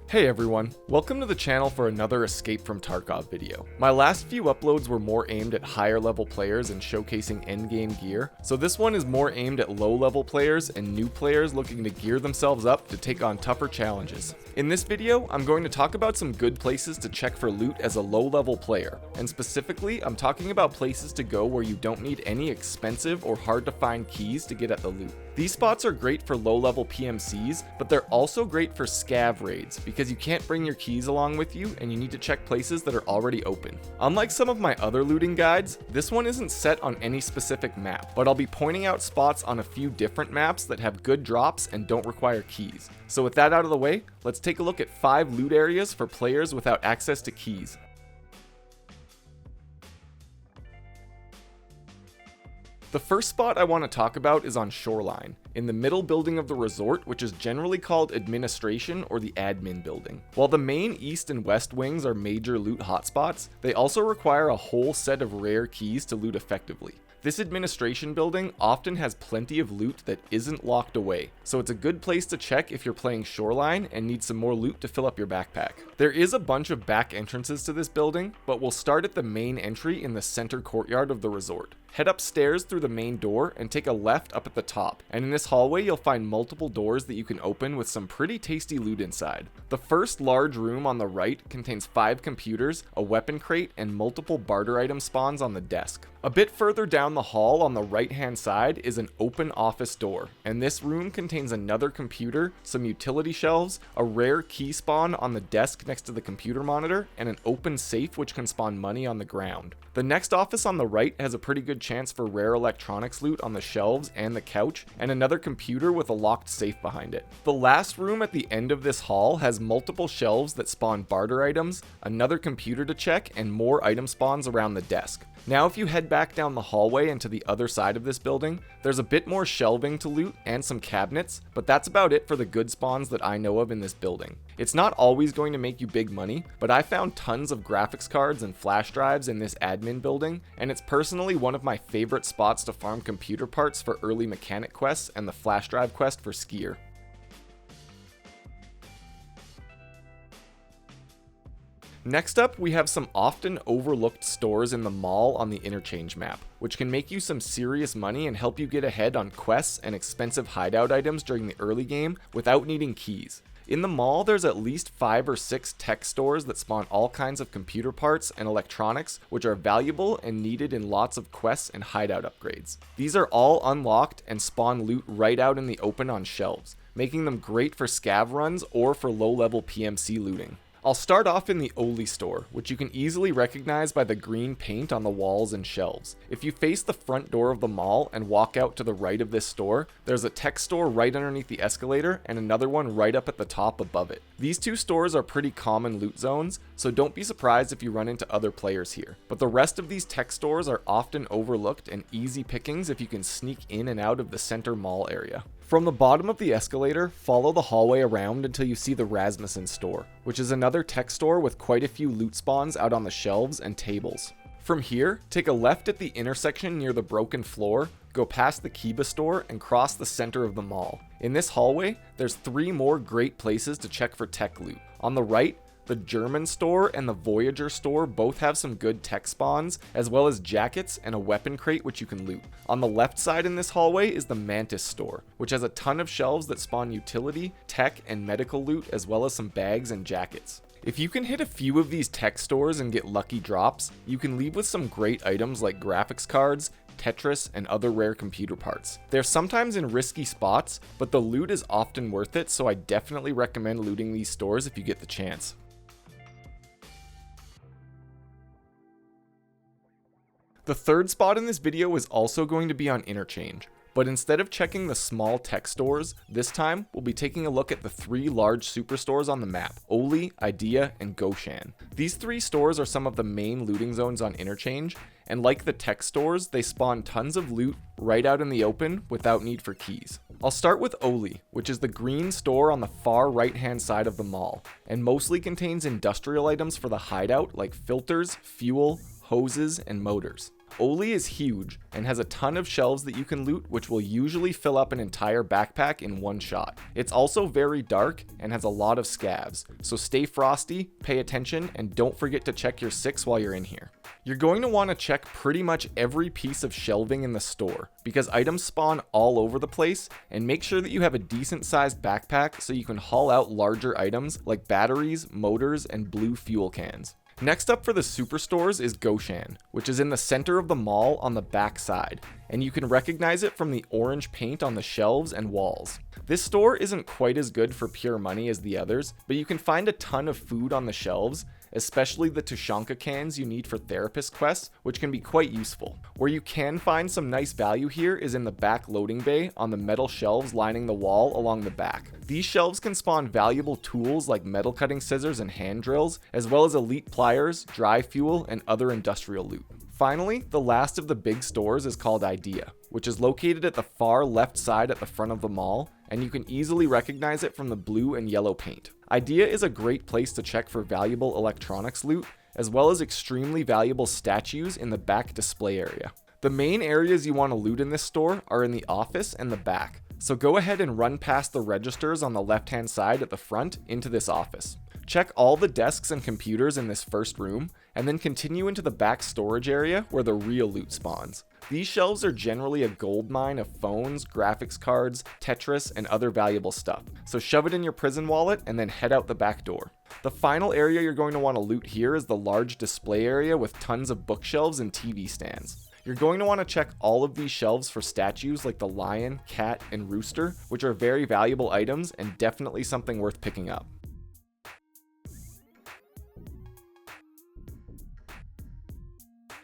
Hey everyone, welcome to the channel for another Escape From Tarkov video. My last few uploads were more aimed at higher level players and showcasing endgame gear, so this one is more aimed at low level players and new players looking to gear themselves up to take on tougher challenges. In this video, I'm going to talk about some good places to check for loot as a low level player, and specifically, I'm talking about places to go where you don't need any expensive or hard to find keys to get at the loot. These spots are great for low level PMCs, but they're also great for scav raids because you can't bring your keys along with you and you need to check places that are already open. Unlike some of my other looting guides, this one isn't set on any specific map, but I'll be pointing out spots on a few different maps that have good drops and don't require keys. So with that out of the way, let's take a look at 5 loot areas for players without access to keys. The first spot I want to talk about is on Shoreline, in the middle building of the resort, which is generally called Administration or the Admin building. While the main east and west wings are major loot hotspots, they also require a whole set of rare keys to loot effectively. This administration building often has plenty of loot that isn't locked away, so it's a good place to check if you're playing Shoreline and need some more loot to fill up your backpack. There is a bunch of back entrances to this building, but we'll start at the main entry in the center courtyard of the resort. Head upstairs through the main door and take a left up at the top, and in this hallway you'll find multiple doors that you can open with some pretty tasty loot inside. The first large room on the right contains 5 computers, a weapon crate, and multiple barter item spawns on the desk. A bit further down the hall on the right hand side is an open office door, and this room contains another computer, some utility shelves, a rare key spawn on the desk next to the computer monitor, and an open safe which can spawn money on the ground. The next office on the right has a pretty good chance for rare electronics loot on the shelves and the couch, and another computer with a locked safe behind it. The last room at the end of this hall has multiple shelves that spawn barter items, another computer to check, and more item spawns around the desk. Now if you head back down the hallway and to the other side of this building, there's a bit more shelving to loot and some cabinets, but that's about it for the good spawns that I know of in this building. It's not always going to make you big money, but I found tons of graphics cards and flash drives in this admin building, and it's personally one of my favorite spots to farm computer parts for early mechanic quests and the flash drive quest for Skier. Next up, we have some often overlooked stores in the mall on the Interchange map, which can make you some serious money and help you get ahead on quests and expensive hideout items during the early game without needing keys. In the mall, there's at least 5 or 6 tech stores that spawn all kinds of computer parts and electronics, which are valuable and needed in lots of quests and hideout upgrades. These are all unlocked and spawn loot right out in the open on shelves, making them great for scav runs or for low-level PMC looting. I'll start off in the Oli store, which you can easily recognize by the green paint on the walls and shelves. If you face the front door of the mall and walk out to the right of this store, there's a tech store right underneath the escalator and another one right up at the top above it. These 2 stores are pretty common loot zones, so don't be surprised if you run into other players here. But the rest of these tech stores are often overlooked and easy pickings if you can sneak in and out of the center mall area. From the bottom of the escalator, follow the hallway around until you see the Rasmussen store, which is another tech store with quite a few loot spawns out on the shelves and tables. From here, take a left at the intersection near the broken floor, go past the Kiba store, and cross the center of the mall. In this hallway, there's 3 more great places to check for tech loot. On the right, the German store and the Voyager store both have some good tech spawns, as well as jackets and a weapon crate which you can loot. On the left side in this hallway is the Mantis store, which has a ton of shelves that spawn utility, tech, and medical loot, as well as some bags and jackets. If you can hit a few of these tech stores and get lucky drops, you can leave with some great items like graphics cards, Tetris, and other rare computer parts. They're sometimes in risky spots, but the loot is often worth it, so I definitely recommend looting these stores if you get the chance. The third spot in this video is also going to be on Interchange, but instead of checking the small tech stores, this time we'll be taking a look at the 3 large superstores on the map, Oli, Idea, and Goshan. These 3 stores are some of the main looting zones on Interchange, and like the tech stores, they spawn tons of loot right out in the open without need for keys. I'll start with Oli, which is the green store on the far right hand side of the mall, and mostly contains industrial items for the hideout like filters, fuel, hoses, and motors. Oli is huge and has a ton of shelves that you can loot, which will usually fill up an entire backpack in one shot. It's also very dark and has a lot of scavs, so stay frosty, pay attention, and don't forget to check your 6 while you're in here. You're going to want to check pretty much every piece of shelving in the store because items spawn all over the place, and make sure that you have a decent sized backpack so you can haul out larger items like batteries, motors, and blue fuel cans. Next up for the superstores is Goshan, which is in the center of the mall on the back side, and you can recognize it from the orange paint on the shelves and walls. This store isn't quite as good for pure money as the others, but you can find a ton of food on the shelves, especially the Tushonka cans you need for therapist quests, which can be quite useful. Where you can find some nice value here is in the back loading bay on the metal shelves lining the wall along the back. These shelves can spawn valuable tools like metal cutting scissors and hand drills, as well as elite pliers, dry fuel, and other industrial loot. Finally, the last of the big stores is called Idea, which is located at the far left side at the front of the mall, and you can easily recognize it from the blue and yellow paint. Idea is a great place to check for valuable electronics loot, as well as extremely valuable statues in the back display area. The main areas you want to loot in this store are in the office and the back, so go ahead and run past the registers on the left-hand side at the front into this office. Check all the desks and computers in this first room, and then continue into the back storage area where the real loot spawns. These shelves are generally a gold mine of phones, graphics cards, Tetris, and other valuable stuff, so shove it in your prison wallet and then head out the back door. The final area you're going to want to loot here is the large display area with tons of bookshelves and TV stands. You're going to want to check all of these shelves for statues like the lion, cat, and rooster, which are very valuable items and definitely something worth picking up.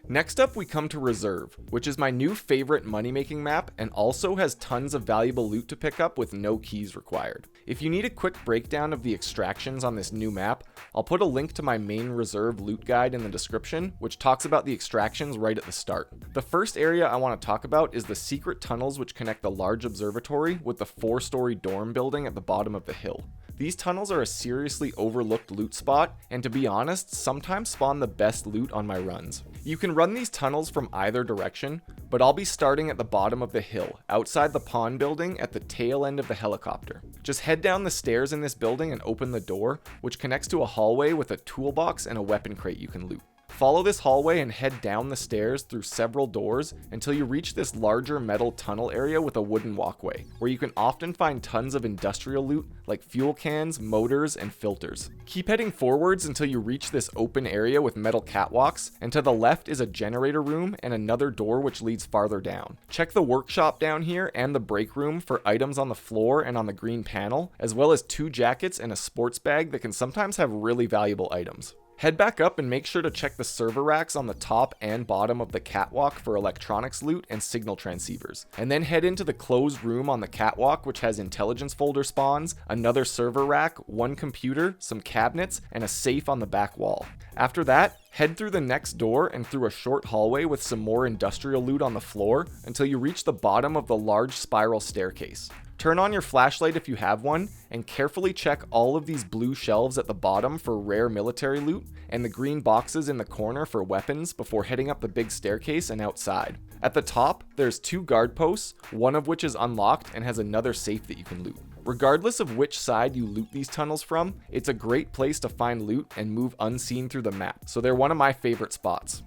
Next up we come to Reserve, which is my new favorite money-making map and also has tons of valuable loot to pick up with no keys required. If you need a quick breakdown of the extractions on this new map, I'll put a link to my main Reserve loot guide in the description, which talks about the extractions right at the start. The first area I want to talk about is the secret tunnels which connect the large observatory with the 4-story dorm building at the bottom of the hill. These tunnels are a seriously overlooked loot spot, and to be honest, sometimes spawn the best loot on my runs. You can run these tunnels from either direction, but I'll be starting at the bottom of the hill, outside the pawn building at the tail end of the helicopter. Just head down the stairs in this building and open the door, which connects to a hallway with a toolbox and a weapon crate you can loot. Follow this hallway and head down the stairs through several doors until you reach this larger metal tunnel area with a wooden walkway, where you can often find tons of industrial loot like fuel cans, motors, and filters. Keep heading forwards until you reach this open area with metal catwalks, and to the left is a generator room and another door which leads farther down. Check the workshop down here and the break room for items on the floor and on the green panel, as well as 2 jackets and a sports bag that can sometimes have really valuable items. Head back up and make sure to check the server racks on the top and bottom of the catwalk for electronics loot and signal transceivers. And then head into the closed room on the catwalk, which has intelligence folder spawns, another server rack, 1 computer, some cabinets, and a safe on the back wall. After that, head through the next door and through a short hallway with some more industrial loot on the floor until you reach the bottom of the large spiral staircase. Turn on your flashlight if you have one, and carefully check all of these blue shelves at the bottom for rare military loot, and the green boxes in the corner for weapons before heading up the big staircase and outside. At the top, there's 2 guard posts, one of which is unlocked and has another safe that you can loot. Regardless of which side you loot these tunnels from, it's a great place to find loot and move unseen through the map, so they're one of my favorite spots.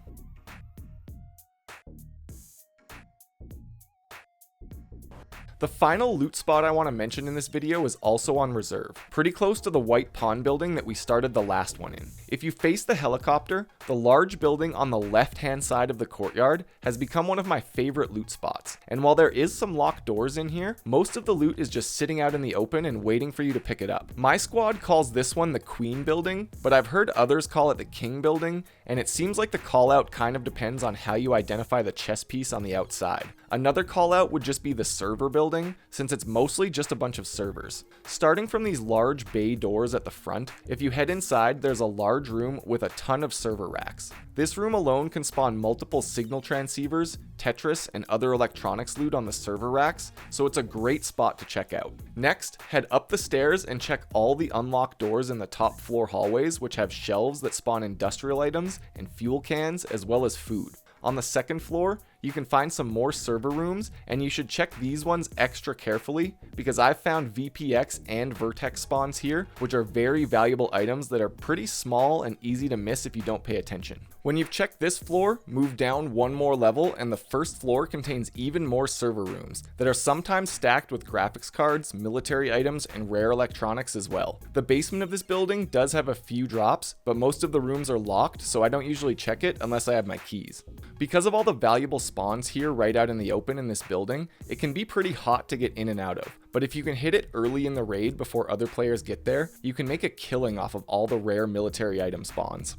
The final loot spot I want to mention in this video is also on Reserve, pretty close to the white pawn building that we started the last one in. If you face the helicopter, the large building on the left-hand side of the courtyard has become one of my favorite loot spots, and while there is some locked doors in here, most of the loot is just sitting out in the open and waiting for you to pick it up. My squad calls this one the Queen building, but I've heard others call it the King building, and it seems like the call out kind of depends on how you identify the chess piece on the outside. Another call out would just be the server building, since it's mostly just a bunch of servers. Starting from these large bay doors at the front, if you head inside, there's a large room with a ton of server racks. This room alone can spawn multiple signal transceivers, Tetris, and other electronics loot on the server racks, so it's a great spot to check out. Next, head up the stairs and check all the unlocked doors in the top floor hallways, which have shelves that spawn industrial items and fuel cans as well as food. On the second floor, you can find some more server rooms, and you should check these ones extra carefully because I've found VPX and Vertex spawns here, which are very valuable items that are pretty small and easy to miss if you don't pay attention. When you've checked this floor, move down one more level and the first floor contains even more server rooms that are sometimes stacked with graphics cards, military items, and rare electronics as well. The basement of this building does have a few drops, but most of the rooms are locked, so I don't usually check it unless I have my keys. Because of all the valuable spawns here right out in the open in this building, it can be pretty hot to get in and out of. But if you can hit it early in the raid before other players get there, you can make a killing off of all the rare military item spawns.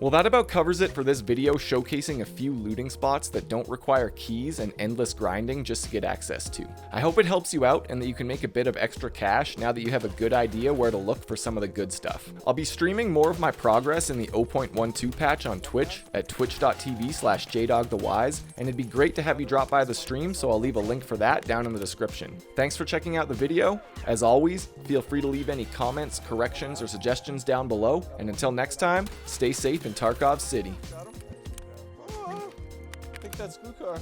Well, that about covers it for this video showcasing a few looting spots that don't require keys and endless grinding just to get access to. I hope it helps you out and that you can make a bit of extra cash now that you have a good idea where to look for some of the good stuff. I'll be streaming more of my progress in the 0.12 patch on Twitch at twitch.tv/jdogthewise, and it'd be great to have you drop by the stream, so I'll leave a link for that down in the description. Thanks for checking out the video. As always, feel free to leave any comments, corrections, or suggestions down below, and until next time, stay safe in Tarkov City. I think that's Skukar.